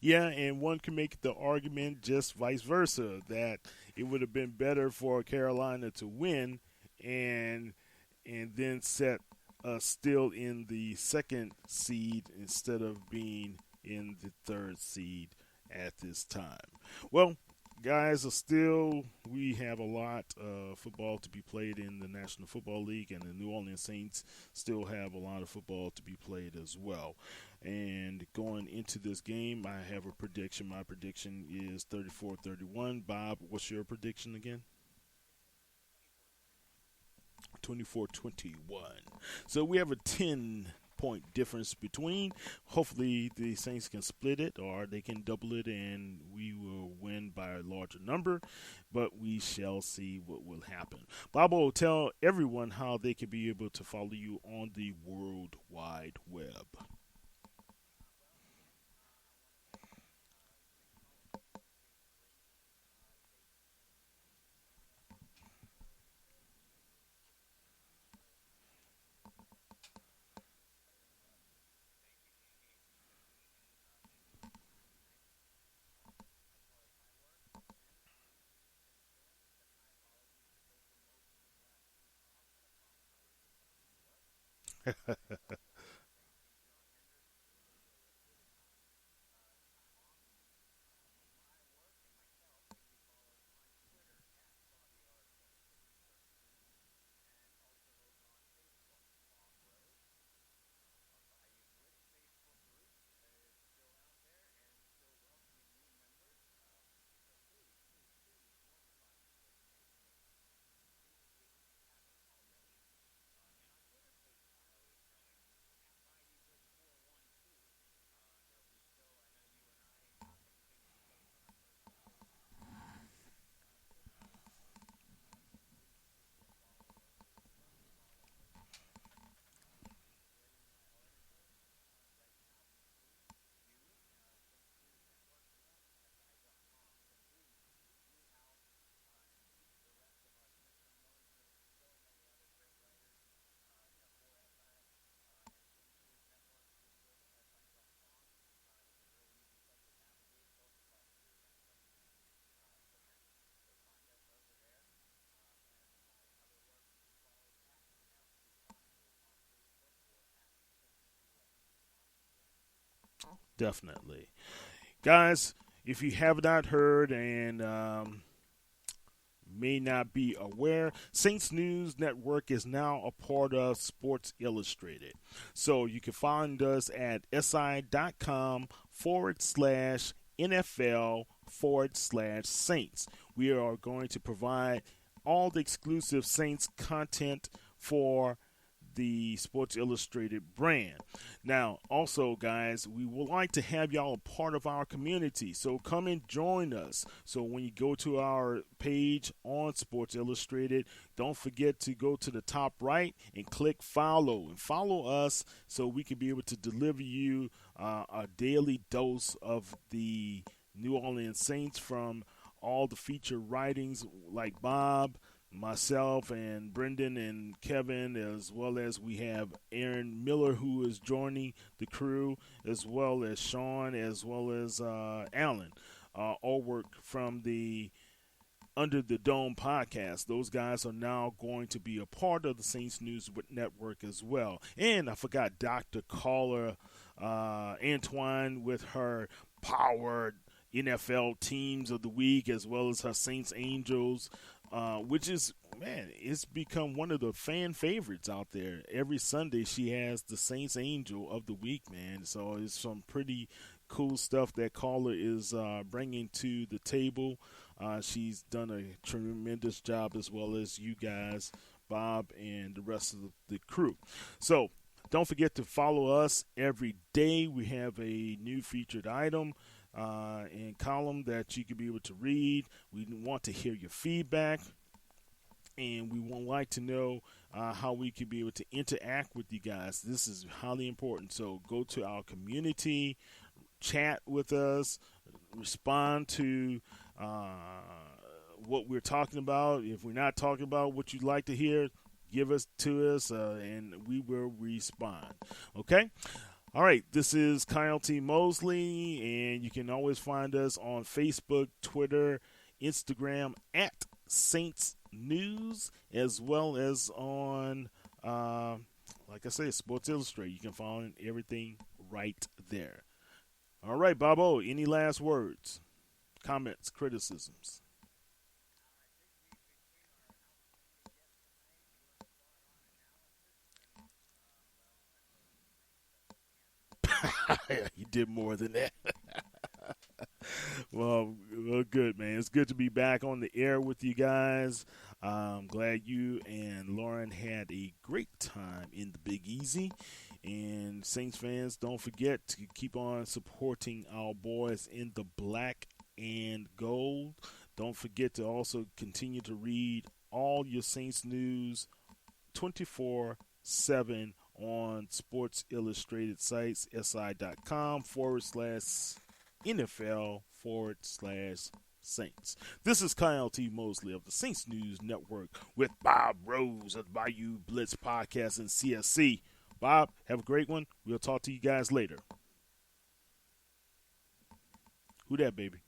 Yeah, and one can make the argument just vice versa that it would have been better for Carolina to win and then set us still in the second seed instead of being in the third seed at this time. Well, guys, are still we have a lot of football to be played in the National Football League, and the New Orleans Saints still have a lot of football to be played as well. And going into this game, I have a prediction. My prediction is 34-31. Bob, what's your prediction again? 24-21. So we have a 10-point difference between. Hopefully, the Saints can split it or they can double it and we will win by a larger number. But we shall see what will happen. Bob will tell everyone how they can be able to follow you on the World Wide Web. Definitely. Guys, if you have not heard and may not be aware, Saints News Network is now a part of Sports Illustrated. So you can find us at si.com / NFL / Saints. We are going to provide all the exclusive Saints content for the Sports Illustrated brand. Now, also, guys, we would like to have y'all a part of our community. So come and join us. So when you go to our page on Sports Illustrated, don't forget to go to the top right and click follow. And follow us so we can be able to deliver you a daily dose of the New Orleans Saints from all the featured writings like Bob, myself and Brendan and Kevin, as well as we have Aaron Miller who is joining the crew, as well as Sean, as well as Alan, all work from the Under the Dome podcast. Those guys are now going to be a part of the Saints News Network as well. And I forgot Dr. Caller Antoine with her powered NFL teams of the week, as well as her Saints Angels, which is, man, it's become one of the fan favorites out there. Every Sunday she has the Saints Angel of the week, man. So it's some pretty cool stuff that Caller is bringing to the table. She's done a tremendous job, as well as you guys, Bob, and the rest of the crew. So don't forget to follow us every day. We have a new featured item and column that you can be able to read. We want to hear your feedback, and we would like to know how we can be able to interact with you guys. This is highly important. So go to our community, chat with us, respond to what we're talking about. If we're not talking about what you'd like to hear, give us to us, and we will respond. Okay? All right, this is Kyle T. Mosley, and you can always find us on Facebook, Twitter, Instagram at Saints News, as well as on, like I said, Sports Illustrated. You can find everything right there. All right, Bobo, any last words, comments, criticisms? You did more than that. Well, good, man. It's good to be back on the air with you guys. I'm glad you and Lauren had a great time in the Big Easy. And Saints fans, don't forget to keep on supporting our boys in the black and gold. Don't forget to also continue to read all your Saints news 24/7 on Sports Illustrated sites, si.com/NFL/Saints. This is Kyle T. Mosley of the Saints News Network with Bob Rose of the Bayou Blitz podcast and CSC. Bob, have a great one. We'll talk to you guys later. Who that, baby?